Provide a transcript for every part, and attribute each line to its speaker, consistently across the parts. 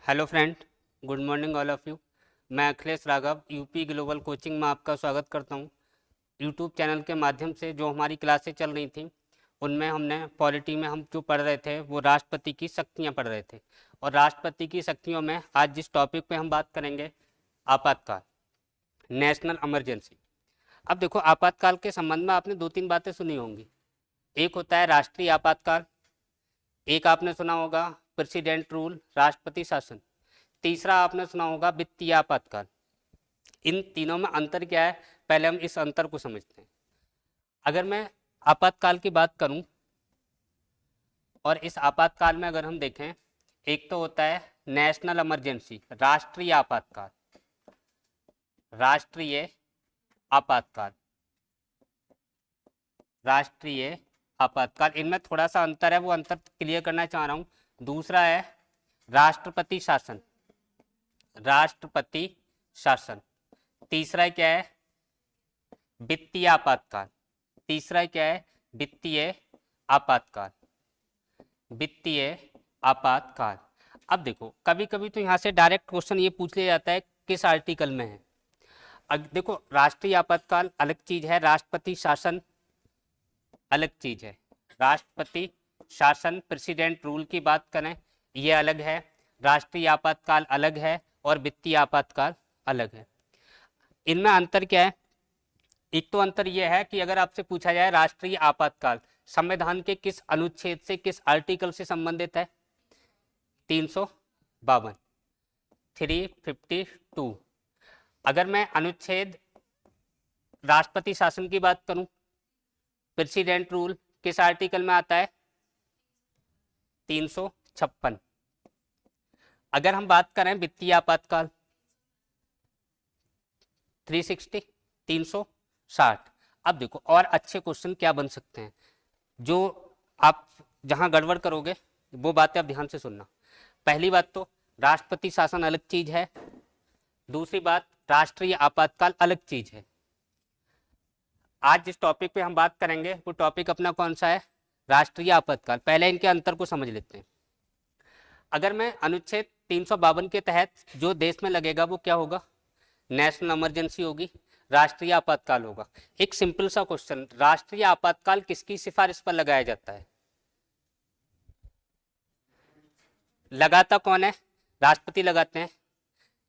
Speaker 1: Hello friend, good morning all of you. मैं Akhilesh Raghav UP global coaching में आपका स्वागत करता हूं। यूट्यूब चैनल के माध्यम से जो हमारी क्लासें चल रही थी उनमें हमने पॉलिटी में हम जो पढ़ रहे थे वो राष्ट्रपति की शक्तियां पढ़ रहे थे। और राष्ट्रपति की शक्तियों में आज जिस टॉपिक पे हम बात करेंगे, आपातकाल, नेशनल इमरजेंसी। अब देखो, आपातकाल के संबंध में आपने दो तीन बातें सुनी होंगी। एक होता है राष्ट्रीय आपातकाल, एक आपने सुना होगा प्रेसिडेंट रूल, राष्ट्रपति शासन, तीसरा आपने सुना होगा वित्तीय आपातकाल। इन तीनों में अंतर क्या है, पहले हम इस अंतर को समझते हैं। अगर मैं आपातकाल की बात करूं और इस आपातकाल में अगर हम देखें, एक तो होता है नेशनल इमरजेंसी, राष्ट्रीय आपातकाल, राष्ट्रीय आपातकाल, राष्ट्रीय आपातकाल। इनमें थोड़ा सा अंतर है, वो अंतर क्लियर करना चाह रहा हूं। दूसरा है राष्ट्रपति शासन, राष्ट्रपति शासन। तीसरा क्या है, वित्तीय आपातकाल। तीसरा क्या है, वित्तीय आपातकाल, वित्तीय आपातकाल। अब देखो, कभी कभी तो यहाँ से डायरेक्ट क्वेश्चन ये पूछ लिया जाता है किस आर्टिकल में है। अब देखो, राष्ट्रीय आपातकाल अलग चीज है, राष्ट्रपति शासन अलग चीज है। राष्ट्रपति शासन, प्रेसिडेंट रूल की बात करें, ये अलग है। राष्ट्रीय आपातकाल अलग है और वित्तीय आपातकाल अलग है। इनमें अंतर क्या है? एक तो अंतर यह है कि अगर आपसे पूछा जाए राष्ट्रीय आपातकाल संविधान के किस अनुच्छेद से, किस आर्टिकल से संबंधित है, 352, 352। अगर मैं अनुच्छेद राष्ट्रपति शासन की बात करूं, प्रेसिडेंट रूल किस आर्टिकल में आता है, 356। अगर हम बात करें वित्तीय आपातकाल, 360, 360। अब देखो, और अच्छे क्वेश्चन क्या बन सकते हैं, जो आप जहां गड़बड़ करोगे वो बातें आप ध्यान से सुनना। पहली बात तो राष्ट्रपति शासन अलग चीज है, दूसरी बात राष्ट्रीय आपातकाल अलग चीज है। आज जिस टॉपिक पे हम बात करेंगे वो टॉपिक अपना कौन सा है, राष्ट्रीय आपातकाल। पहले इनके अंतर को समझ लेते हैं। अगर मैं अनुच्छेद 352 के तहत जो देश में लगेगा वो क्या होगा, नेशनल इमरजेंसी होगी, राष्ट्रीय आपातकाल होगा। एक सिंपल सा क्वेश्चन, राष्ट्रीय आपातकाल किसकी सिफारिश पर लगाया जाता है? लगाता कौन है? राष्ट्रपति लगाते हैं।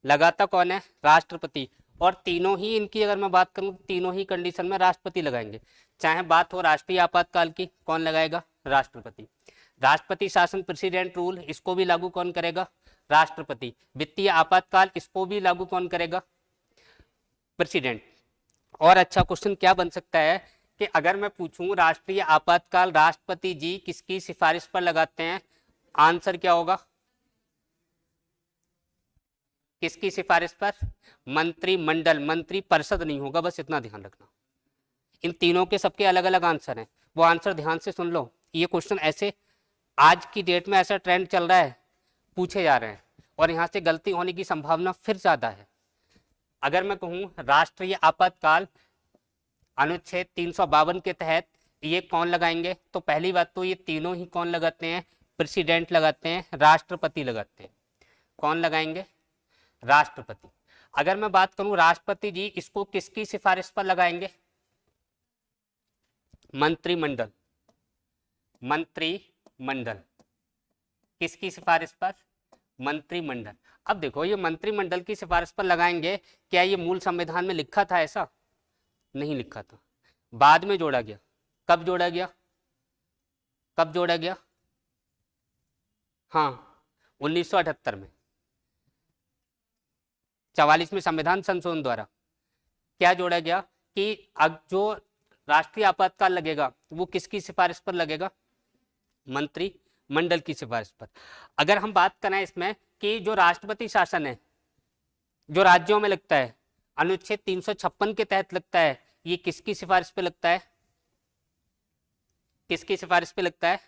Speaker 1: लगाता कौन है? राष्ट्रपति। और तीनों ही इनकी अगर मैं बात करूं, तीनों ही कंडीशन में राष्ट्रपति लगाएंगे। चाहे बात हो राष्ट्रीय आपातकाल की, कौन लगाएगा? राष्ट्रपति। राष्ट्रपति शासन, प्रेसिडेंट रूल, इसको भी लागू कौन करेगा? राष्ट्रपति। वित्तीय आपातकाल, इसको भी लागू कौन करेगा? प्रेसिडेंट। और अच्छा क्वेश्चन क्या बन सकता है कि अगर मैं पूछूं राष्ट्रीय आपातकाल राष्ट्रपति जी किसकी सिफारिश पर लगाते हैं, आंसर क्या होगा? किसकी सिफारिश पर? मंत्रिमंडल, मंत्री परिषद नहीं होगा, बस इतना ध्यान रखना। इन तीनों के सबके अलग अलग आंसर हैं, वो आंसर ध्यान से सुन लो। ये क्वेश्चन ऐसे आज की डेट में ऐसा ट्रेंड चल रहा है, पूछे जा रहे हैं, और यहाँ से गलती होने की संभावना फिर ज्यादा है। अगर मैं कहूँ राष्ट्रीय आपातकाल अनुच्छेद 352 के तहत ये कौन लगाएंगे, तो पहली बात तो ये तीनों ही कौन लगाते हैं? प्रेसिडेंट लगाते हैं, राष्ट्रपति लगाते हैं। कौन लगाएंगे? राष्ट्रपति। अगर मैं बात करूं राष्ट्रपति जी इसको किसकी सिफारिश पर लगाएंगे? मंत्रिमंडल। मंत्रिमंडल किसकी सिफारिश पर? मंत्रिमंडल। अब देखो, ये मंत्रिमंडल की सिफारिश पर लगाएंगे, क्या ये मूल संविधान में लिखा था? ऐसा नहीं लिखा था, बाद में जोड़ा गया। कब जोड़ा गया? कब जोड़ा गया? हाँ, 1978 में, 44वें संविधान संशोधन द्वारा क्या जोड़ा गया कि अब जो राष्ट्रीय आपातकाल लगेगा वो किसकी सिफारिश पर लगेगा? मंत्रिमंडल की सिफारिश पर। अगर हम बात करें इसमें कि जो राष्ट्रपति शासन है जो राज्यों में लगता है, अनुच्छेद 356 के तहत लगता है, ये किसकी सिफारिश पे लगता है? किसकी सिफारिश पे लगता है?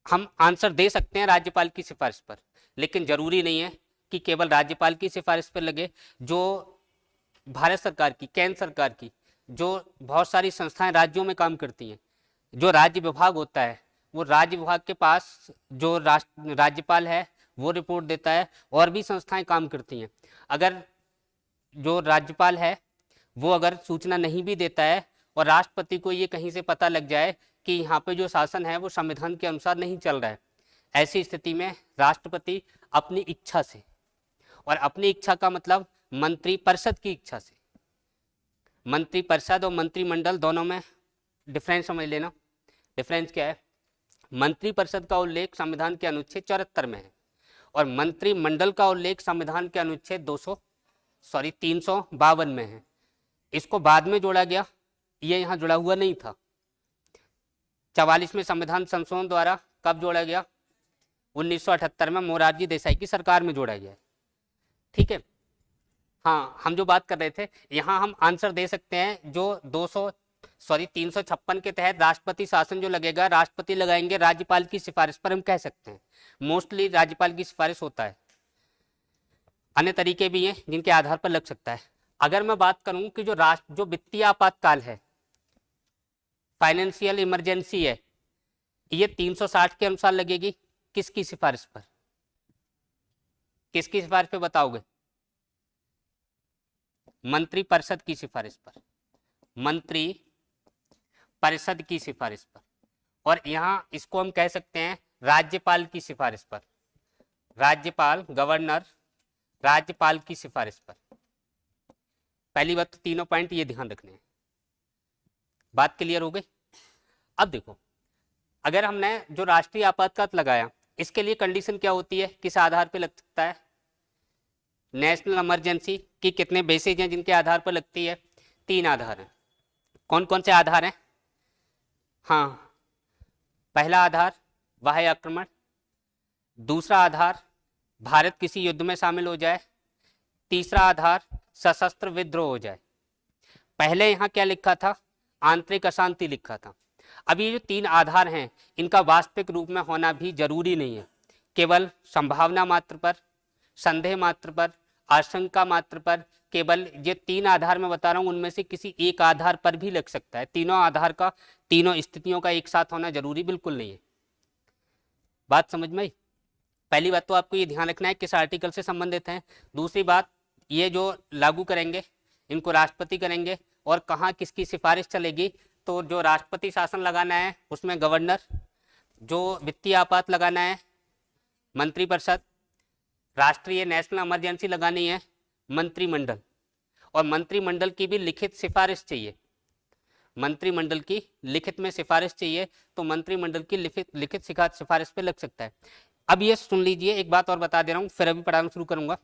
Speaker 1: हम आंसर दे सकते हैं राज्यपाल की सिफारिश पर, लेकिन जरूरी नहीं है कि केवल राज्यपाल की सिफारिश पर लगे। जो भारत सरकार की, केंद्र सरकार की जो बहुत सारी संस्थाएं राज्यों में काम करती हैं, जो राज्य विभाग होता है, वो राज्य विभाग के पास जो राज्यपाल है वो रिपोर्ट देता है, और भी संस्थाएं काम करती हैं। अगर जो राज्यपाल है वो अगर सूचना नहीं भी देता है और राष्ट्रपति को ये कहीं से पता लग जाए कि यहाँ पे जो शासन है वो संविधान के अनुसार नहीं चल रहा है, ऐसी स्थिति में राष्ट्रपति अपनी इच्छा से, और अपनी इच्छा का मतलब मंत्रिपरिषद की इच्छा से, मंत्रिपरिषद और मंत्रिमंडल दोनों में डिफरेंस समझ लेना। डिफरेंस क्या है? मंत्रिपरिषद का उल्लेख संविधान के अनुच्छेद 74 में है और मंत्रिमंडल का उल्लेख संविधान के अनुच्छेद 352 में है। इसको बाद में जोड़ा गया, ये यहाँ जुड़ा हुआ नहीं था। 44 में संविधान संशोधन द्वारा कब जोड़ा गया? 1978 में मोरारजी देसाई की सरकार में जोड़ा गया। ठीक है, हाँ, हम जो बात कर रहे थे, यहाँ हम आंसर दे सकते हैं जो 356 के तहत राष्ट्रपति शासन जो लगेगा, राष्ट्रपति लगाएंगे राज्यपाल की सिफारिश पर, हम कह सकते हैं मोस्टली राज्यपाल की सिफारिश होता है। अन्य तरीके भी हैं जिनके आधार पर लग सकता है। अगर मैं बात करूं कि जो वित्तीय आपातकाल है, फाइनेंशियल इमरजेंसी है, ये 360 के अनुसार लगेगी किसकी सिफारिश पर? किसकी सिफारिश पे बताओगे? मंत्रिपरिषद की सिफारिश पर, मंत्री परिषद की सिफारिश पर। और यहां इसको हम कह सकते हैं राज्यपाल की सिफारिश पर, राज्यपाल, गवर्नर, राज्यपाल की सिफारिश पर। पहली बात तो तीनों पॉइंट ये ध्यान रखने हैं। बात क्लियर हो गई? अब देखो, अगर हमने जो राष्ट्रीय आपातकाल लगाया, इसके लिए कंडीशन क्या होती है, किस आधार पर लग सकता है? नेशनल इमरजेंसी की कितने बेसिस हैं जिनके आधार पर लगती है? 3 आधार हैं। कौन कौन से आधार हैं? हाँ, पहला आधार बाह्य आक्रमण, दूसरा आधार भारत किसी युद्ध में शामिल हो जाए, तीसरा आधार सशस्त्र विद्रोह हो जाए। पहले यहाँ क्या लिखा था? आंतरिक अशांति लिखा था। अब ये जो 3 आधार हैं, इनका वास्तविक रूप में होना भी जरूरी नहीं है। केवल संभावना मात्र पर, संदेह मात्र पर, आशंका मात्र पर, केवल ये 3 आधार मैं बता रहा हूं, उनमें से किसी एक आधार पर भी लग सकता है। तीनों आधार का, तीनों स्थितियों का एक साथ होना जरूरी बिल्कुल नहीं है। बात समझ में आई? पहली बात तो आपको ये ध्यान रखना है किस आर्टिकल से संबंधित है। दूसरी बात, ये जो लागू करेंगे इनको राष्ट्रपति करेंगे, और कहाँ किसकी सिफारिश चलेगी? तो जो राष्ट्रपति शासन लगाना है उसमें गवर्नर, जो वित्तीय आपात लगाना है मंत्रिपरिषद, राष्ट्रीय नेशनल इमरजेंसी लगानी है मंत्रिमंडल, और मंत्रिमंडल की भी लिखित सिफारिश चाहिए। मंत्रिमंडल की लिखित में सिफारिश चाहिए, तो मंत्रिमंडल की लिखित सिफारिश पे लग सकता है। अब ये सुन लीजिए, एक बात और बता दे रहा हूँ, फिर अभी पढ़ाना शुरू करूंगा।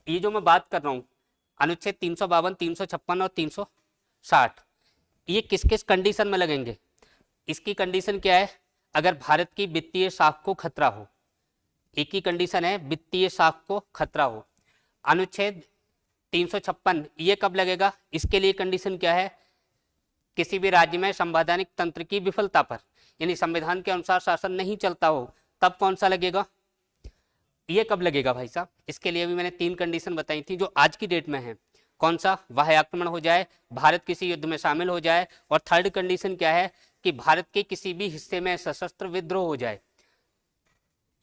Speaker 1: ये जो मैं बात कर रहा हूँ, अनुच्छेद 352, 356 और 360, ये किस किस कंडीशन में लगेंगे? इसकी कंडीशन क्या है? अगर भारत की वित्तीय साख को खतरा हो। एक ही कंडीशन है, वित्तीय साख को खतरा हो। अनुच्छेद 356 ये कब लगेगा? इसके लिए कंडीशन क्या है? किसी भी राज्य में संवैधानिक तंत्र की विफलता पर, यानी संविधान के अनुसार शासन नहीं चलता हो, तब कौन सा लगेगा? ये कब लगेगा भाई साहब? इसके लिए भी मैंने 3 कंडीशन बताई थी जो आज की डेट में है। कौन सा? बाह्य आक्रमण हो जाए, भारत किसी युद्ध में शामिल हो जाए, और थर्ड कंडीशन क्या है कि भारत के किसी भी हिस्से में सशस्त्र विद्रोह हो जाए।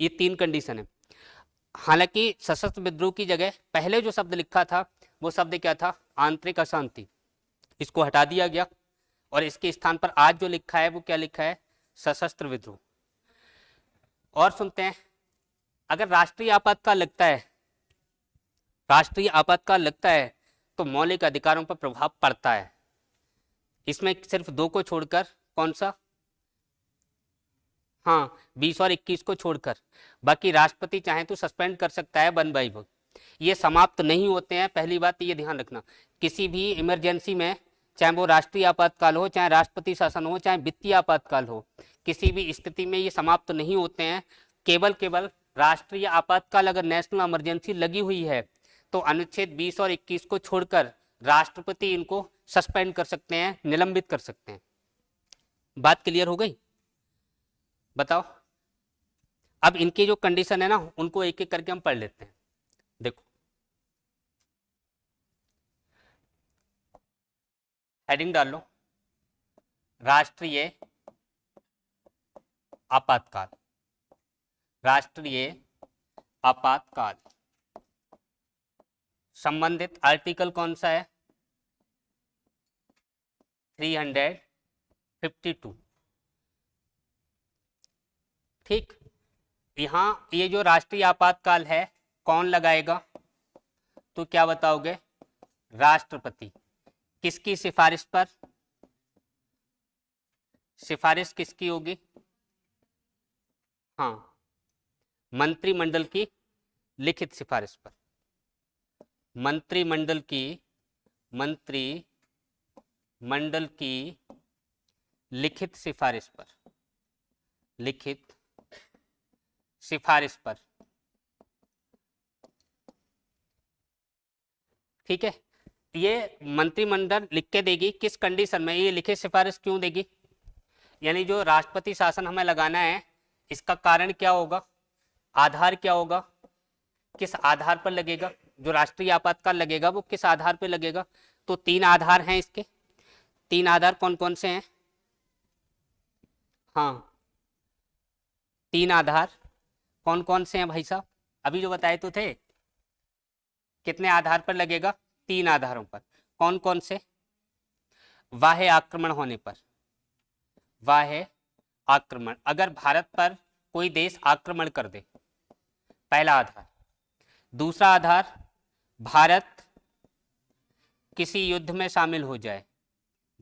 Speaker 1: ये 3 कंडीशन है। हालांकि सशस्त्र विद्रोह की जगह पहले जो शब्द लिखा था वो शब्द क्या था? आंतरिक अशांति। इसको हटा दिया गया और इसके स्थान पर आज जो लिखा है वो क्या लिखा है? सशस्त्र विद्रोह। और सुनते हैं, अगर राष्ट्रीय आपातकाल लगता है, राष्ट्रीय आपातकाल लगता है तो मौलिक अधिकारों पर प्रभाव पड़ता है। इसमें सिर्फ 2 को छोड़कर, कौन सा? हाँ, 20 और 21 को छोड़कर, बाकी राष्ट्रपति चाहे तो सस्पेंड कर सकता है 1/1। ये समाप्त नहीं होते हैं, पहली बात ये ध्यान रखना। किसी भी इमरजेंसी में, चाहे वो राष्ट्रीय आपातकाल हो, चाहे राष्ट्रपति शासन हो, चाहे वित्तीय आपातकाल हो, किसी भी स्थिति में ये समाप्त नहीं होते हैं। केवल राष्ट्रीय आपातकाल अगर नेशनल इमरजेंसी लगी हुई है तो अनुच्छेद 20 और 21 को छोड़कर राष्ट्रपति इनको सस्पेंड कर सकते हैं, निलंबित कर सकते हैं। बात क्लियर हो गई? बताओ। अब इनकी जो कंडीशन है ना, उनको एक एक करके हम पढ़ लेते हैं। देखो, हेडिंग डाल लो, राष्ट्रीय आपातकाल। राष्ट्रीय आपातकाल। संबंधित आर्टिकल कौन सा है? 352। ठीक, यहाँ ये जो राष्ट्रीय आपातकाल है कौन लगाएगा? तो क्या बताओगे? राष्ट्रपति। किसकी सिफारिश पर? सिफारिश किसकी होगी? हाँ, मंत्रिमंडल की लिखित सिफारिश पर। मंत्रिमंडल की लिखित सिफारिश पर। लिखित सिफारिश पर। ठीक है, ये मंत्रिमंडल लिख के देगी किस कंडीशन में? ये लिखित सिफारिश क्यों देगी? यानी जो राष्ट्रपति शासन हमें लगाना है इसका कारण क्या होगा, आधार क्या होगा, किस आधार पर लगेगा? जो राष्ट्रीय आपातकाल लगेगा वो किस आधार पर लगेगा? तो 3 आधार हैं इसके। 3 आधार कौन कौन से हैं? हाँ, 3 आधार कौन कौन से हैं भाई साहब? अभी जो बताए तो थे। कितने आधार पर लगेगा? 3 आधारों पर। कौन कौन से? बाह्य आक्रमण होने पर। बाह्य आक्रमण, अगर भारत पर कोई देश आक्रमण कर दे, पहला आधार। दूसरा आधार, भारत किसी युद्ध में शामिल हो जाए।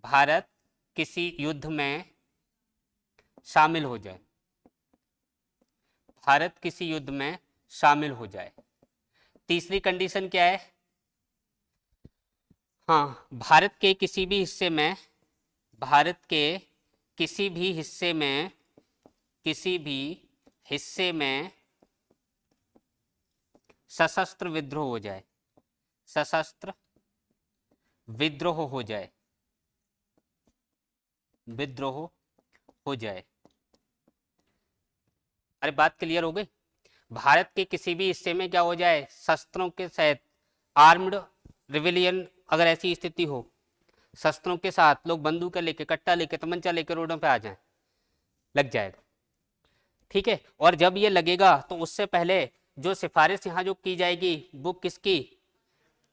Speaker 1: भारत किसी युद्ध में शामिल हो जाए। भारत किसी युद्ध में शामिल हो जाए। तीसरी कंडीशन क्या है? हाँ, भारत के किसी भी हिस्से में, भारत के किसी भी हिस्से में, किसी भी हिस्से में सशस्त्र विद्रोह हो जाए। सशस्त्र विद्रोह हो जाए। विद्रोह हो जाए। अरे बात क्लियर हो गई? भारत के किसी भी हिस्से में क्या हो जाए? शस्त्रों के सहित, आर्म्ड रिविलियन, अगर ऐसी स्थिति हो, शस्त्रों के साथ लोग बंदूकें लेके, कट्टा लेके, तमंचा लेके रोडों पे आ जाएं, लग जाएगा। ठीक है, और जब ये लगेगा तो उससे पहले जो सिफारिश यहाँ जो की जाएगी वो किसकी?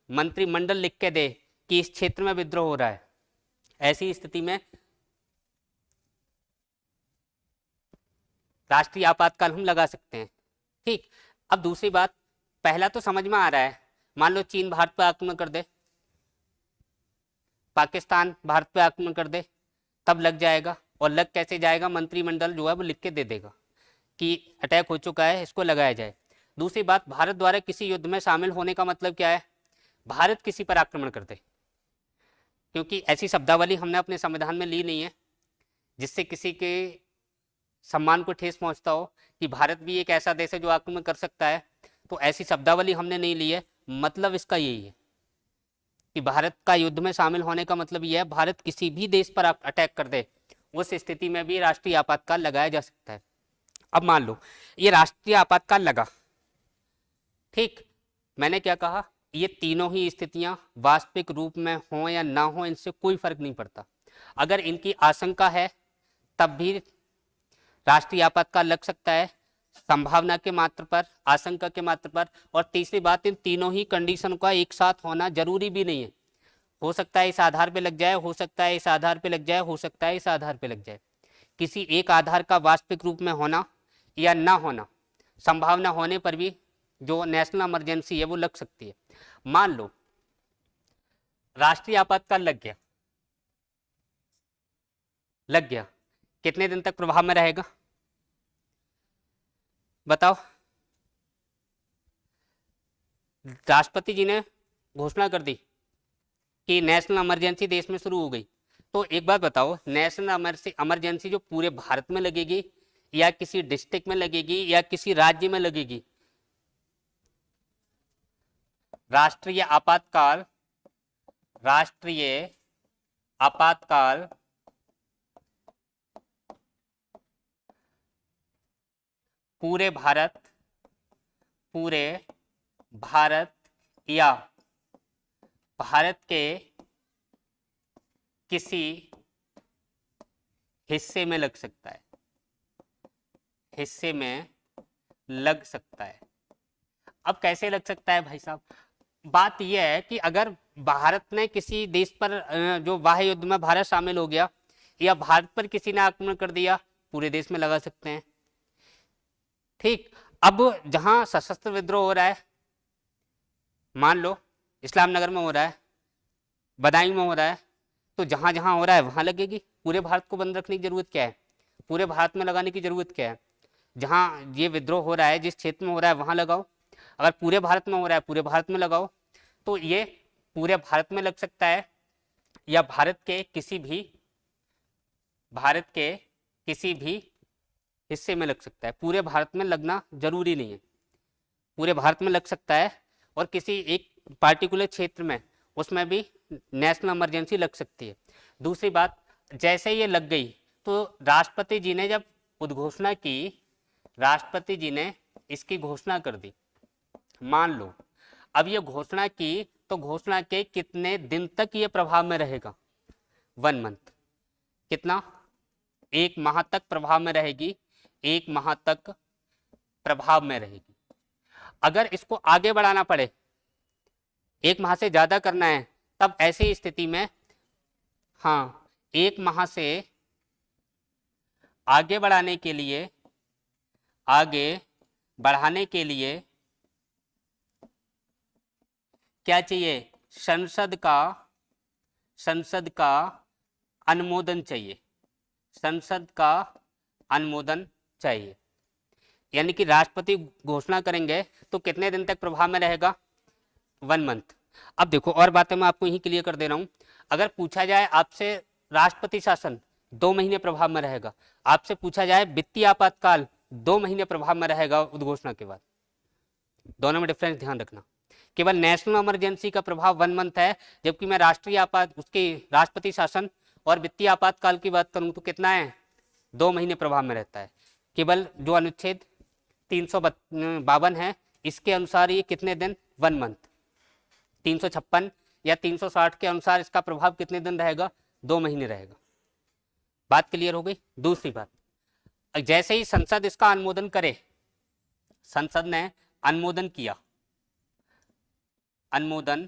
Speaker 1: मंत्रिमंडल लिख के दे कि इस क्षेत्र में विद्रोह हो रहा है। ऐसी स्थिति में राष्ट्रीय आपातकाल हम लगा सकते हैं। ठीक, अब दूसरी बात, पहला तो समझ में आ रहा है। मान लो चीन भारत पर आक्रमण कर दे, पाकिस्तान भारत पे आक्रमण कर दे, तब लग जाएगा। और लग कैसे जाएगा? मंत्रिमंडल जो है वो लिख के दे देगा कि अटैक हो चुका है, इसको लगाया जाए। दूसरी बात, भारत द्वारा किसी युद्ध में शामिल होने का मतलब क्या है? भारत किसी पर आक्रमण कर दे, क्योंकि ऐसी शब्दावली हमने अपने संविधान में ली नहीं है जिससे किसी के सम्मान को ठेस पहुंचता हो कि भारत भी एक ऐसा देश है जो आक्रमण कर सकता है। तो ऐसी शब्दावली हमने नहीं ली है। मतलब इसका यही है कि भारत का युद्ध में शामिल होने का मतलब यह है भारत किसी भी देश पर अटैक कर दे, उस स्थिति में भी राष्ट्रीय आपातकाल लगाया जा सकता है। अब मान लो ये राष्ट्रीय आपातकाल लगा, ठीक, मैंने क्या कहा? ये तीनों ही स्थितियां वास्तविक रूप में हो या ना हो, इनसे कोई फर्क नहीं पड़ता। अगर इनकी आशंका है तब भी राष्ट्रीय आपातकाल लग सकता है, संभावना के मात्र पर, आशंका के मात्र पर। और तीसरी बात, इन तीनों ही कंडीशन का एक साथ होना जरूरी भी नहीं है। हो सकता है इस आधार पे लग जाए, हो सकता है इस आधार पे लग जाए, हो सकता है इस आधार पे लग जाए। किसी एक आधार का वास्तविक रूप में होना या ना होना, संभावना होने पर भी जो नेशनल इमरजेंसी है वो लग सकती है। मान लो राष्ट्रीय आपातकाल लग गया, लग गया, कितने दिन तक प्रभाव में रहेगा बताओ? राष्ट्रपति जी ने घोषणा कर दी कि नेशनल इमरजेंसी देश में शुरू हो गई, तो एक बात बताओ, नेशनल इमरजेंसी जो पूरे भारत में लगेगी या किसी डिस्ट्रिक्ट में लगेगी या किसी राज्य में लगेगी? राष्ट्रीय आपातकाल, राष्ट्रीय आपातकाल पूरे भारत, पूरे भारत या भारत के किसी हिस्से में लग सकता है, हिस्से में लग सकता है। अब कैसे लग सकता है भाई साहब? बात यह है कि अगर भारत ने किसी देश पर जो बाह्य युद्ध में भारत शामिल हो गया या भारत पर किसी ने आक्रमण कर दिया, पूरे देश में लगा सकते हैं। ठीक, अब जहां सशस्त्र विद्रोह हो रहा है, मान लो इस्लाम नगर में हो रहा है, बदायूं में हो रहा है, तो जहां जहां हो रहा है वहां लगेगी। पूरे भारत को बंद रखने की जरूरत क्या है? पूरे भारत में लगाने की जरूरत क्या है? जहां ये विद्रोह हो रहा है, जिस क्षेत्र में हो रहा है वहां लगाओ। अगर पूरे भारत में हो रहा है, पूरे भारत में लगाओ। तो ये पूरे भारत में लग सकता है या भारत के किसी भी हिस्से में लग सकता है। पूरे भारत में लगना जरूरी नहीं है, पूरे भारत में लग सकता है और किसी एक पार्टिकुलर क्षेत्र में, उसमें भी नेशनल इमरजेंसी लग सकती है। दूसरी बात, जैसे ये लग गई तो राष्ट्रपति जी ने जब उद्घोषणा की, राष्ट्रपति जी ने इसकी घोषणा कर दी। मान लो अब ये घोषणा की तो घोषणा के कितने दिन तक ये प्रभाव में रहेगा? 1 मंथ। कितना? 1 माह तक प्रभाव में रहेगी, 1 माह तक प्रभाव में रहेगी। अगर इसको आगे बढ़ाना पड़े, 1 माह से ज्यादा करना है, तब ऐसी स्थिति में हाँ 1 माह से आगे बढ़ाने के लिए क्या चाहिए? संसद का अनुमोदन चाहिए। संसद का अनुमोदन चाहिए। यानी कि राष्ट्रपति घोषणा करेंगे तो कितने दिन तक प्रभाव में रहेगा? 1 मंथ। अब देखो और बातें मैं आपको यही क्लियर कर दे रहा हूं। अगर पूछा जाए आपसे राष्ट्रपति शासन 2 महीने प्रभाव में रहेगा, आपसे पूछा जाए वित्तीय आपातकाल 2 महीने प्रभाव में रहेगा उद्घोषणा के बाद, दोनों में डिफरेंस ध्यान रखना। केवल नेशनल इमरजेंसी का प्रभाव 1 मंथ है, जबकि मैं राष्ट्रपति शासन और वित्तीय आपातकाल की बात करूं तो कितना है? 2 महीने प्रभाव में रहता है। केवल जो अनुच्छेद 352 है इसके अनुसार ये कितने दिन? 1 मंथ। 356 या 360 के अनुसार इसका प्रभाव कितने दिन रहेगा? 2 महीने रहेगा। बात क्लियर हो गई? दूसरी बात, जैसे ही संसद इसका अनुमोदन करे, संसद ने अनुमोदन किया, अनुमोदन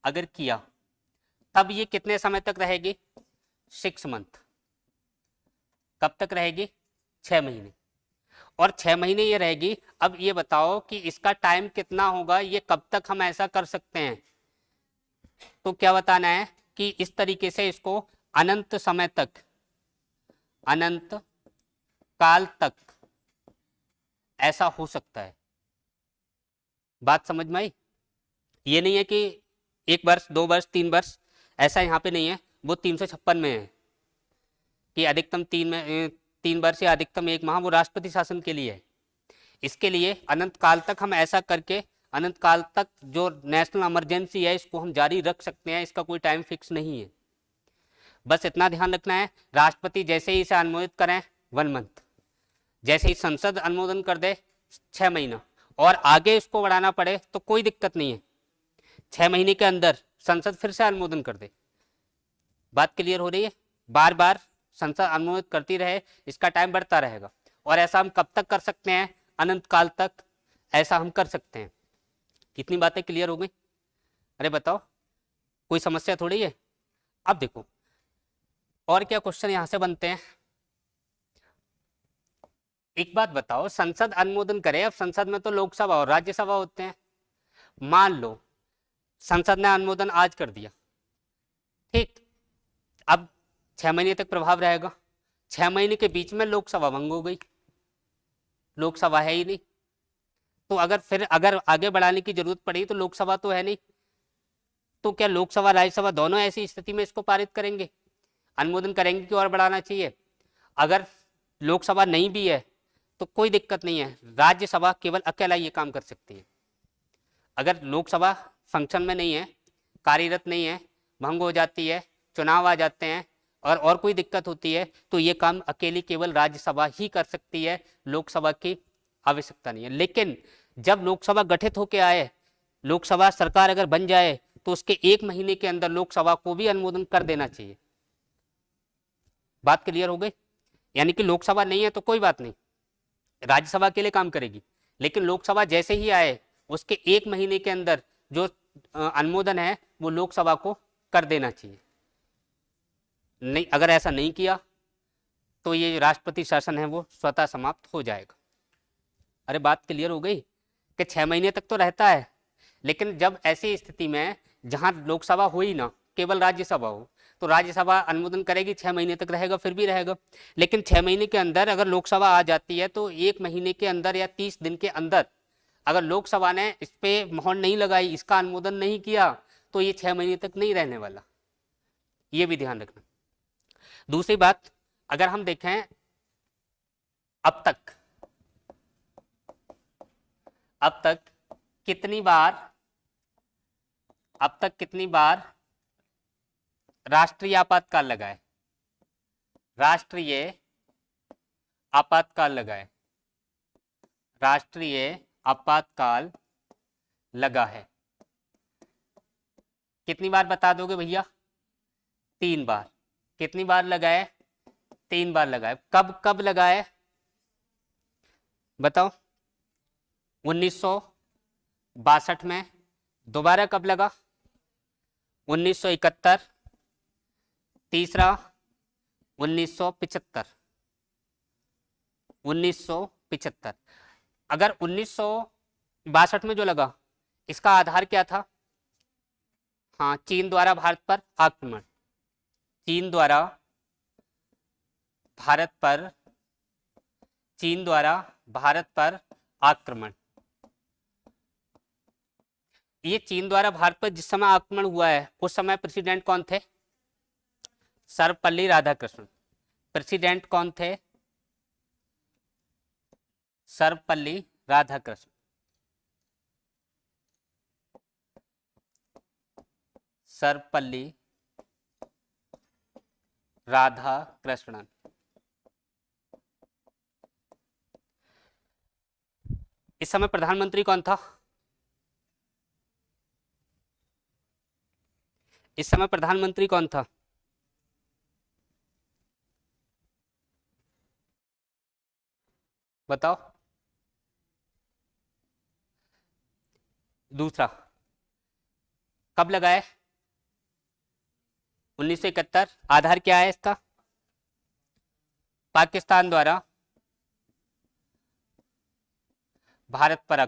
Speaker 1: अगर किया, तब ये कितने समय तक रहेगी? 6 मंथ। कब तक रहेगी? 6 महीने। और 6 महीने ये रहेगी। अब ये बताओ कि इसका टाइम कितना होगा, ये कब तक हम ऐसा कर सकते हैं? तो क्या बताना है कि इस तरीके से इसको अनंत समय तक, अनंत काल तक ऐसा हो सकता है। बात समझ में आई? ये नहीं है कि 1 वर्ष, 2 वर्ष, 3 वर्ष, ऐसा यहाँ पे नहीं है। वो 356 में है कि अधिकतम 3 वर्ष या अधिकतम 1 माह, वो राष्ट्रपति शासन के लिए है। इसके लिए अनंत काल तक हम ऐसा करके, अनंत काल तक जो नेशनल इमरजेंसी है इसको हम जारी रख सकते हैं। इसका कोई टाइम फिक्स नहीं है। बस इतना ध्यान रखना है, राष्ट्रपति जैसे ही इसे अनुमोदित करें 1 मंथ, जैसे ही संसद अनुमोदन कर दे 6 महीना, और आगे इसको बढ़ाना पड़े तो कोई दिक्कत नहीं है, 6 महीने के अंदर संसद फिर से अनुमोदन कर दे। बात क्लियर हो रही है? बार बार संसद अनुमोदित करती रहे, इसका टाइम बढ़ता रहेगा। और ऐसा हम कब तक कर सकते हैं? अनंत काल तक ऐसा हम कर सकते हैं। कितनी बातें क्लियर हो गई? अरे बताओ, कोई समस्या थोड़ी है। अब देखो और क्या क्वेश्चन यहां से बनते हैं। एक बात बताओ, संसद अनुमोदन करे, अब संसद में तो लोकसभा और राज्यसभा होते हैं। मान लो संसद ने अनुमोदन आज कर दिया, ठीक, अब 6 महीने तक प्रभाव रहेगा। 6 महीने के बीच में लोकसभा भंग हो गई, लोकसभा है ही नहीं, तो अगर आगे बढ़ाने की जरूरत पड़ी तो लोकसभा तो है नहीं, तो क्या लोकसभा राज्यसभा दोनों ऐसी स्थिति में इसको पारित करेंगे, अनुमोदन करेंगे कि और बढ़ाना चाहिए? अगर लोकसभा नहीं भी है तो कोई दिक्कत नहीं है, राज्यसभा केवल अकेला ये काम कर सकती है। अगर लोकसभा फंक्शन में नहीं है, कार्यरत नहीं है, भंग हो जाती है, चुनाव आ जाते हैं और कोई दिक्कत होती है, तो ये काम अकेली केवल राज्यसभा ही कर सकती है, लोकसभा की आवश्यकता नहीं है। लेकिन जब लोकसभा गठित होकर आए, लोकसभा सरकार अगर बन जाए, तो उसके 1 महीने के अंदर लोकसभा को भी अनुमोदन कर देना चाहिए। बात क्लियर हो गई? यानी कि लोकसभा नहीं है तो कोई बात नहीं, राज्यसभा के लिए काम करेगी, लेकिन लोकसभा जैसे ही आए उसके 1 महीने के अंदर जो अनुमोदन है वो लोकसभा को कर देना चाहिए। नहीं, अगर ऐसा नहीं किया तो ये राष्ट्रपति शासन है वो स्वतः समाप्त हो जाएगा। अरे बात क्लियर हो गई कि 6 महीने तक तो रहता है, लेकिन जब ऐसी स्थिति में जहां लोकसभा हो ही ना, केवल राज्यसभा हो, तो राज्यसभा अनुमोदन करेगी, 6 महीने तक रहेगा, फिर भी रहेगा। लेकिन 6 महीने के अंदर अगर लोकसभा आ जाती है तो 1 महीने के अंदर या 30 दिन के अंदर अगर लोकसभा ने इस पे मोहर नहीं लगाई, इसका अनुमोदन नहीं किया, तो ये 6 महीने तक नहीं रहने वाला। ये भी ध्यान रखना। दूसरी बात, अगर हम देखें अब तक कितनी बार राष्ट्रीय आपातकाल लगा है, राष्ट्रीय आपातकाल लगा है। कितनी बार बता दोगे भैया? 3 बार। कितनी बार लगा है? 3 बार लगा है। कब लगा है बताओ? 1962 में। दोबारा कब लगा? 1971। तीसरा 1975। अगर 1962 में जो लगा, इसका आधार क्या था? हाँ, चीन द्वारा भारत पर आक्रमण। चीन द्वारा भारत पर आक्रमण। ये चीन द्वारा भारत पर जिस समय आक्रमण हुआ है उस समय प्रेसिडेंट कौन थे? सर्वपल्ली राधाकृष्णन। प्रेसिडेंट कौन थे? सर्वपल्ली राधाकृष्णन। सर्वपल्ली राधाकृष्णन। इस समय प्रधानमंत्री कौन था? इस समय प्रधानमंत्री कौन था? बताओ। दूसरा कब लगा है? 1971। आधार क्या है इसका? पाकिस्तान द्वारा भारत पर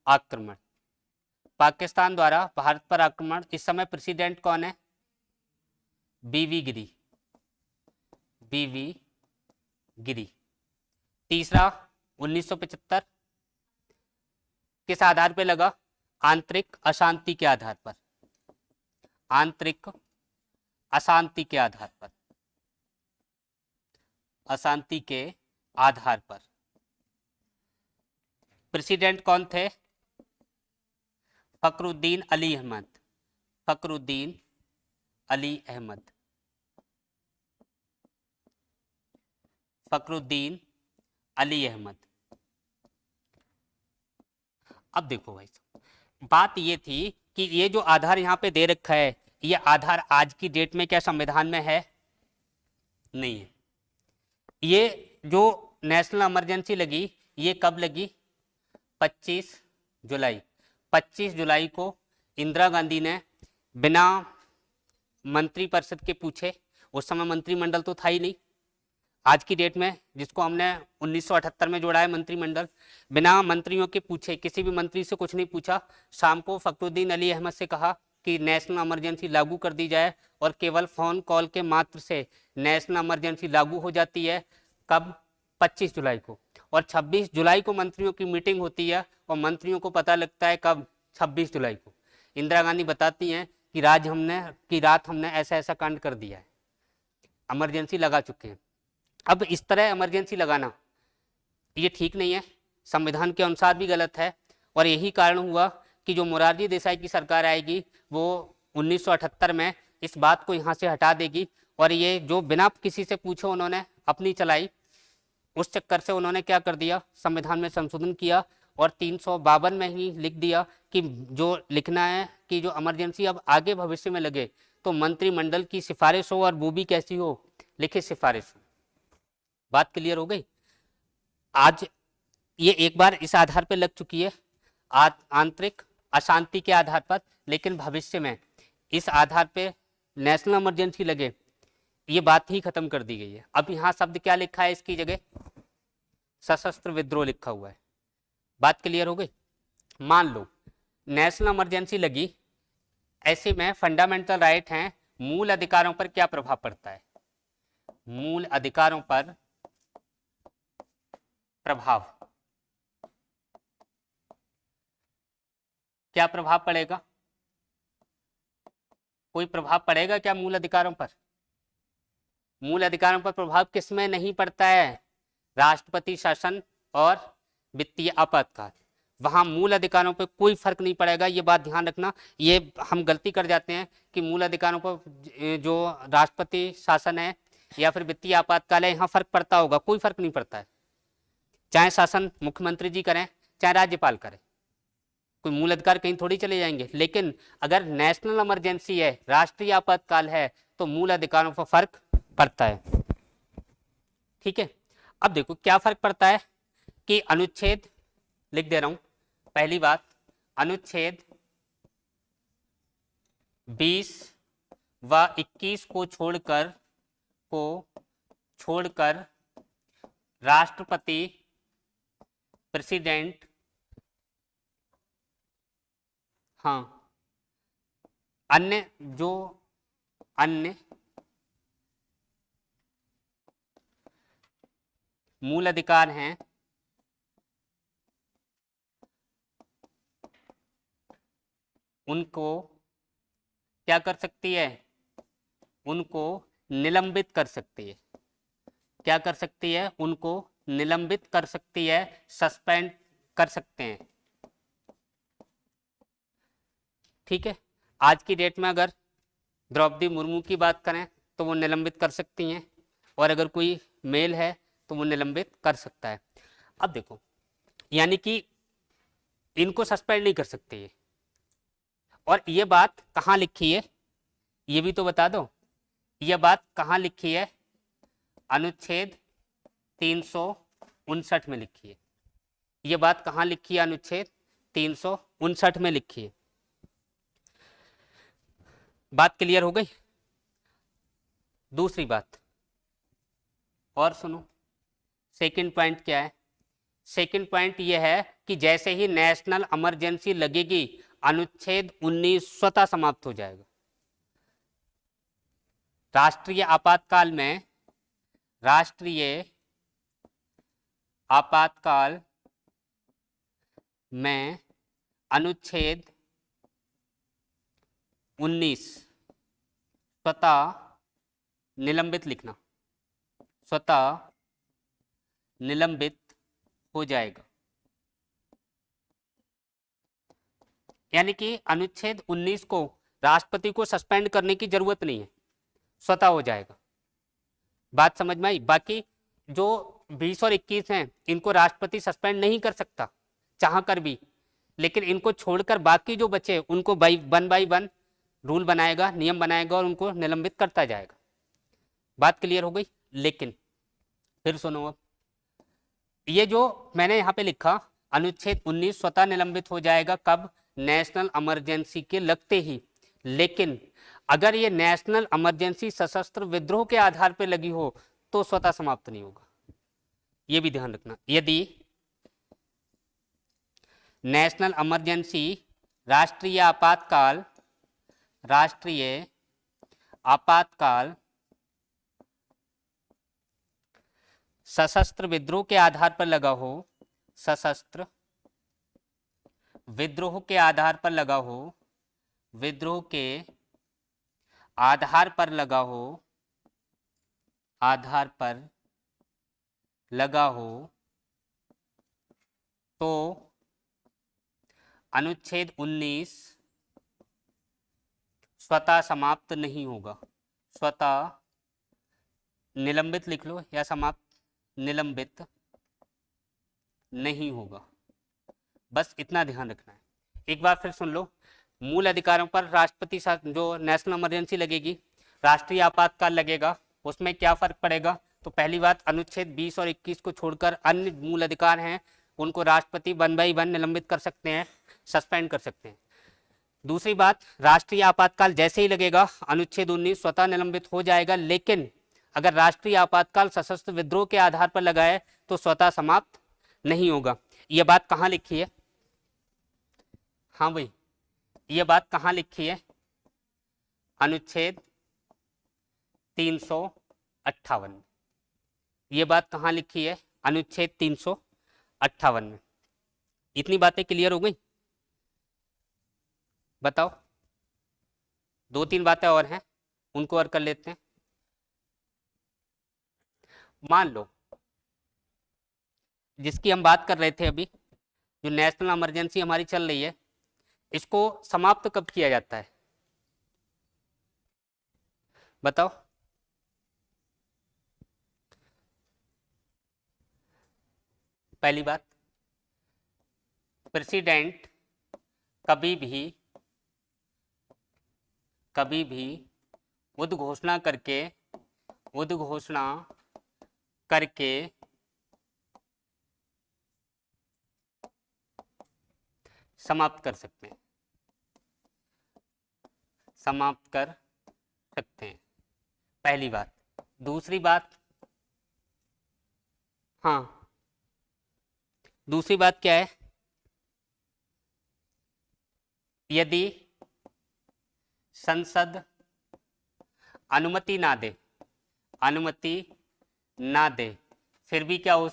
Speaker 1: आक्रमण। पाकिस्तान द्वारा भारत पर आक्रमण। इस समय प्रेसिडेंट कौन है? बीवी गिरी। तीसरा 1975। किस आधार पर लगा? आंतरिक अशांति के आधार पर। आंतरिक अशांति के आधार पर। प्रेसिडेंट कौन थे? फखरुद्दीन अली अहमद। अब देखो भाई, बात ये थी कि ये जो आधार यहाँ पे दे रखा है, ये आधार आज की डेट में क्या संविधान में है? नहीं है। ये जो नेशनल इमरजेंसी लगी, ये कब लगी? 25 जुलाई को इंदिरा गांधी ने बिना मंत्रिपरिषद के पूछे, उस समय मंत्रिमंडल तो था ही नहीं आज की डेट में, जिसको हमने 1978 में जोड़ा है मंत्रिमंडल, बिना मंत्रियों के पूछे, किसी भी मंत्री से कुछ नहीं पूछा, शाम को फखरुद्दीन अली अहमद से कहा कि नेशनल इमरजेंसी लागू कर दी जाए, और केवल फोन कॉल के मात्र से नेशनल इमरजेंसी लागू हो जाती है। कब? 25 जुलाई को। और 26 जुलाई को मंत्रियों की मीटिंग होती है, और मंत्रियों को पता लगता है कब? 26 जुलाई को। इंदिरा गांधी बताती हैं कि रात हमने ऐसा ऐसा कांड कर दिया है, इमरजेंसी लगा चुके हैं। अब इस तरह इमरजेंसी लगाना ये ठीक नहीं है, संविधान के अनुसार भी गलत है, और यही कारण हुआ कि जो मोरारजी देसाई की सरकार आएगी वो 1978 में इस बात को यहाँ से हटा देगी, और ये जो बिना किसी से पूछे उन्होंने अपनी चलाई, उस चक्कर से उन्होंने क्या कर दिया? संविधान में संशोधन किया, और 352 में ही लिख दिया कि जो लिखना है कि जो इमरजेंसी अब आगे भविष्य में लगे तो मंत्रिमंडल की सिफारिश हो, और वो भी कैसी हो? लिखित सिफारिश हो। बात क्लियर हो गई? आज ये एक बार इस आधार पर लग चुकी है, आंतरिक अशांति के आधार पर, लेकिन भविष्य में इस आधार पे नेशनल इमरजेंसी लगे, ये बात ही खत्म कर दी गई है। अब यहाँ शब्द क्या लिखा है इसकी जगह, सशस्त्र विद्रोह लिखा हुआ है। बात क्लियर हो गई। मान लो नेशनल इमरजेंसी लगी, ऐसे में फंडामेंटल राइट हैं, मूल अधिकारों पर क्या प्रभाव पड़ता है, मूल अधिकारों पर प्रभाव, क्या प्रभाव पड़ेगा, कोई प्रभाव पड़ेगा क्या मूल अधिकारों पर? मूल अधिकारों पर प्रभाव किसमें नहीं पड़ता है, राष्ट्रपति शासन और वित्तीय आपातकाल, वहां मूल अधिकारों पर कोई फर्क नहीं पड़ेगा। ये बात ध्यान रखना, ये हम गलती कर जाते हैं कि मूल अधिकारों पर जो राष्ट्रपति शासन है या फिर वित्तीय आपातकाल है, यहाँ फर्क पड़ता होगा, कोई फर्क नहीं पड़ता है। चाहे शासन मुख्यमंत्री जी करें चाहे राज्यपाल करें, कोई मूल अधिकार कहीं थोड़ी चले जाएंगे। लेकिन अगर नेशनल इमरजेंसी है, राष्ट्रीय आपातकाल है, तो मूल अधिकारों पर फर्क पड़ता है। ठीक है, अब देखो क्या फर्क पड़ता है कि अनुच्छेद लिख दे रहा हूं, पहली बात, अनुच्छेद 20 व 21 को छोड़कर राष्ट्रपति, प्रेसिडेंट, हाँ, अन्य मूल अधिकार हैं उनको क्या कर सकती है, उनको निलंबित कर सकती है। क्या कर सकती है, उनको निलंबित कर सकती है, सस्पेंड कर सकते हैं। ठीक है, आज की डेट में अगर द्रौपदी मुर्मू की बात करें तो वो निलंबित कर सकती हैं, और अगर कोई मेल है तो वो निलंबित कर सकता है। अब देखो, यानी कि इनको सस्पेंड नहीं कर सकते। और ये बात कहाँ लिखी है, ये भी तो बता दो, ये बात कहाँ लिखी है, अनुच्छेद 359 में लिखी है। ये बात कहाँ लिखी है, अनुच्छेद 359 में लिखी है। बात क्लियर हो गई। दूसरी बात और सुनो, सेकंड पॉइंट क्या है, सेकंड पॉइंट यह है कि जैसे ही नेशनल इमरजेंसी लगेगी, अनुच्छेद 19 स्वतः समाप्त हो जाएगा। राष्ट्रीय आपातकाल में अनुच्छेद 19 स्वतः निलंबित लिखना, स्वतः निलंबित हो जाएगा। यानी कि अनुच्छेद 19 को राष्ट्रपति को सस्पेंड करने की जरूरत नहीं है, स्वतः हो जाएगा। बात समझ में आई। बाकी जो 20 और 21 हैं, इनको राष्ट्रपति सस्पेंड नहीं कर सकता चाह कर भी, लेकिन इनको छोड़कर बाकी जो बचे उनको वन बाई वन रूल बनाएगा, नियम बनाएगा और उनको निलंबित करता जाएगा। बात क्लियर हो गई। लेकिन फिर सुनो, अब ये जो मैंने यहाँ पे लिखा, अनुच्छेद 19 स्वतः निलंबित हो जाएगा, कब, नेशनल इमरजेंसी के लगते ही। लेकिन अगर ये नेशनल इमरजेंसी सशस्त्र विद्रोह के आधार पर लगी हो तो स्वतः समाप्त नहीं होगा, ये भी ध्यान रखना। यदि नेशनल इमरजेंसी, राष्ट्रीय आपातकाल सशस्त्र विद्रोह के आधार पर लगा हो, सशस्त्र विद्रोह के आधार पर लगा हो, विद्रोह के आधार पर लगा हो, आधार पर लगा हो, तो अनुच्छेद 19 स्वतः समाप्त नहीं होगा। स्वतः निलंबित लिख लो या समाप्त, निलंबित नहीं होगा। बस इतना ध्यान रखना है। एक बार फिर सुन लो, मूल अधिकारों पर राष्ट्रपति जो नेशनल इमरजेंसी लगेगी, राष्ट्रीय आपातकाल लगेगा, उसमें क्या फर्क पड़ेगा। तो पहली बात, अनुच्छेद 20 और 21 को छोड़कर अन्य मूल अधिकार हैं उनको राष्ट्रपति 1 बाई 1 निलंबित कर सकते हैं, सस्पेंड कर सकते हैं। दूसरी बात, राष्ट्रीय आपातकाल जैसे ही लगेगा अनुच्छेद 19 स्वतः निलंबित हो जाएगा, लेकिन अगर राष्ट्रीय आपातकाल सशस्त्र विद्रोह के आधार पर लगा है तो स्वतः समाप्त नहीं होगा। यह बात कहाँ लिखी है? हाँ भाई, यह बात कहाँ लिखी है? अनुच्छेद 358। यह बात कहाँ लिखी है? अनुच्छेद 358 में। इतनी बातें क्लियर हो गई? बताओ, 2-3 बातें और हैं, उनको और कर लेते हैं। मान लो जिसकी हम बात कर रहे थे अभी, जो नेशनल इमरजेंसी हमारी चल रही है, इसको समाप्त कब किया जाता है? बताओ। पहली बात, प्रेसिडेंट कभी भी उद्घोषणा करके समाप्त कर सकते हैं, पहली बात। दूसरी बात, हाँ, दूसरी बात क्या है? यदि संसद अनुमति ना दे फिर भी क्या हो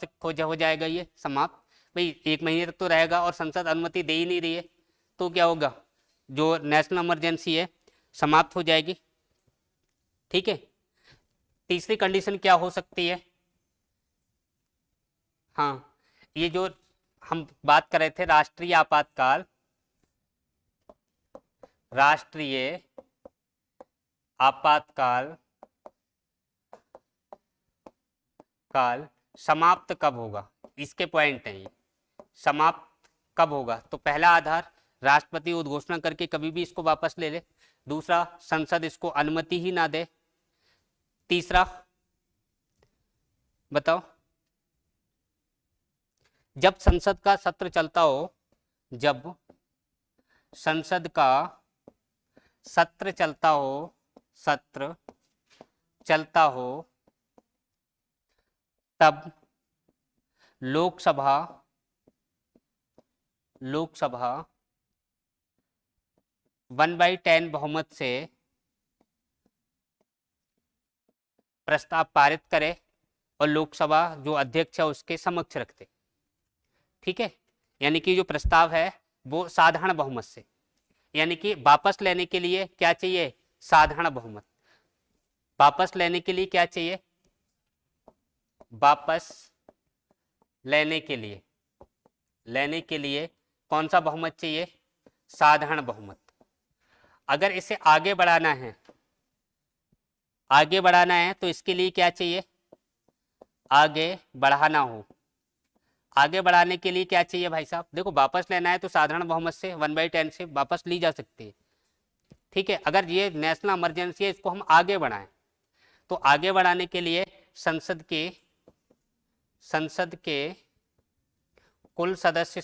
Speaker 1: जाएगा ये समाप्त। भाई 1 महीने तक तो रहेगा और संसद अनुमति दे ही नहीं रही है तो क्या होगा? जो नेशनल इमरजेंसी है समाप्त हो जाएगी। ठीक है। तीसरी कंडीशन क्या हो सकती है? हाँ, ये जो हम बात कर रहे थे राष्ट्रीय आपातकाल समाप्त कब होगा, इसके पॉइंट है ये। समाप्त कब होगा? तो पहला आधार, राष्ट्रपति उद्घोषणा करके कभी भी इसको वापस ले ले। दूसरा, संसद इसको अनुमति ही ना दे। तीसरा, बताओ, जब संसद का सत्र चलता हो, जब संसद का सत्र चलता हो तब लोकसभा 1/10 बहुमत से प्रस्ताव पारित करे और लोकसभा जो अध्यक्ष है उसके समक्ष रखते। ठीक है, यानी कि जो प्रस्ताव है वो साधारण बहुमत से, यानी कि वापस लेने के लिए क्या चाहिए? साधारण बहुमत। वापस लेने के लिए क्या चाहिए? वापस लेने के लिए कौन सा बहुमत चाहिए? साधारण बहुमत। अगर इसे आगे बढ़ाना है तो इसके लिए क्या चाहिए? आगे बढ़ाने के लिए क्या चाहिए भाई साहब? देखो, वापस लेना है तो साधारण बहुमत से 1/10 से वापस ली जा सकती है। ठीक है। अगर ये नेशनल इमरजेंसी है, इसको हम आगे बढ़ाएं तो आगे बढ़ाने के लिए संसद के कुल सदस्य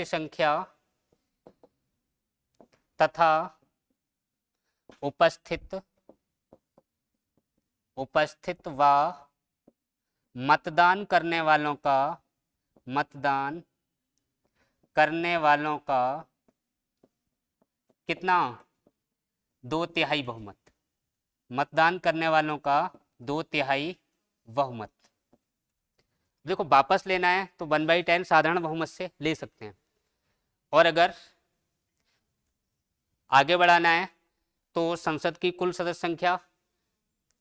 Speaker 1: संख्या तथा उपस्थित व मतदान करने वालों का कितना? 2/3 बहुमत। मतदान करने वालों का 2/3 बहुमत। देखो, वापस लेना है तो 1/10 साधारण बहुमत से ले सकते हैं, और अगर आगे बढ़ाना है तो संसद की कुल सदस्य संख्या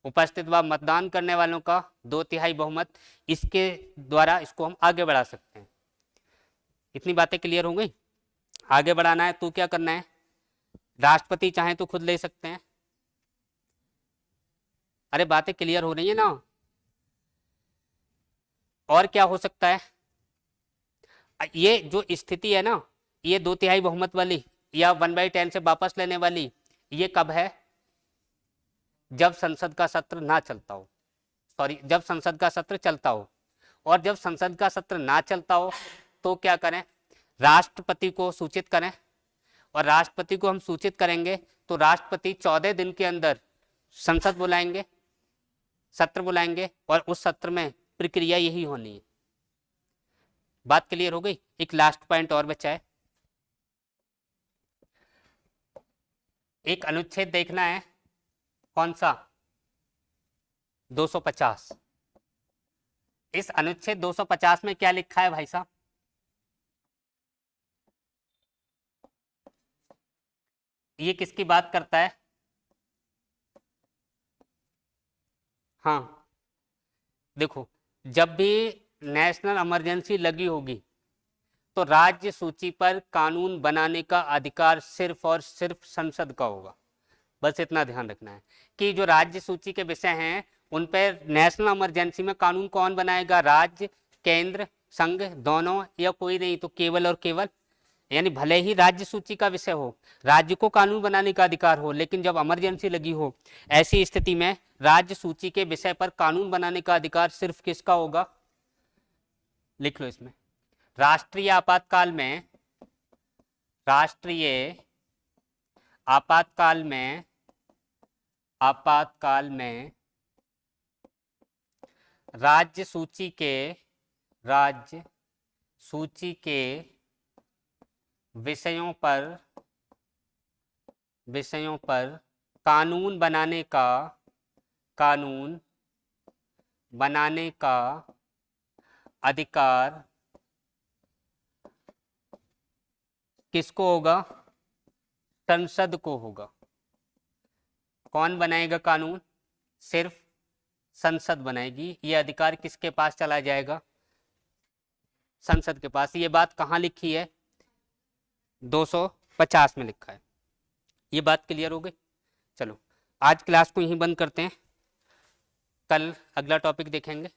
Speaker 1: उपस्थित व मतदान करने वालों का 2/3 बहुमत, इसके द्वारा इसको हम आगे बढ़ा सकते हैं। इतनी बातें क्लियर हो गई? आगे बढ़ाना है तो क्या करना है? राष्ट्रपति चाहे तो खुद ले सकते हैं। अरे बातें क्लियर हो रही है ना? और क्या हो सकता है? ये जो स्थिति है ना, ये 2/3 बहुमत वाली या 1/10 से वापस लेने वाली, ये कब है? जब संसद का सत्र ना चलता हो, जब संसद का सत्र चलता हो। और जब संसद का सत्र ना चलता हो तो क्या करें, राष्ट्रपति को सूचित करें, और राष्ट्रपति को हम सूचित करेंगे तो राष्ट्रपति 14 दिन के अंदर संसद बुलाएंगे, सत्र बुलाएंगे, और उस सत्र में प्रक्रिया यही होनी है। बात क्लियर हो गई। एक लास्ट पॉइंट और बचा है, एक अनुच्छेद देखना है, कौन सा, 250। इस अनुच्छेद 250 में क्या लिखा है भाई साहब, ये किसकी बात करता है? हाँ देखो, जब भी नेशनल इमरजेंसी लगी होगी तो राज्य सूची पर कानून बनाने का अधिकार सिर्फ और सिर्फ संसद का होगा। बस इतना ध्यान रखना है कि जो राज्य सूची के विषय हैं उन पर नेशनल इमरजेंसी में कानून कौन बनाएगा, राज्य, केंद्र, संघ, दोनों, या कोई नहीं तो केवल और केवल, यानी भले ही राज्य सूची का विषय हो, राज्य को कानून बनाने का अधिकार हो, लेकिन जब इमरजेंसी लगी हो ऐसी स्थिति में राज्य सूची के विषय पर कानून बनाने का अधिकार सिर्फ किसका होगा, लिख लो इसमें, राष्ट्रीय आपातकाल में, राष्ट्रीय आपातकाल में, आपातकाल में राज्य सूची के विषयों पर कानून बनाने का अधिकार किसको होगा, संसद को होगा। कौन बनाएगा कानून, सिर्फ संसद बनाएगी। ये अधिकार किसके पास चला जाएगा, संसद के पास। ये बात कहाँ लिखी है, 250 में लिखा है। ये बात क्लियर हो गई। चलो आज क्लास को यहीं बंद करते हैं, कल अगला टॉपिक देखेंगे।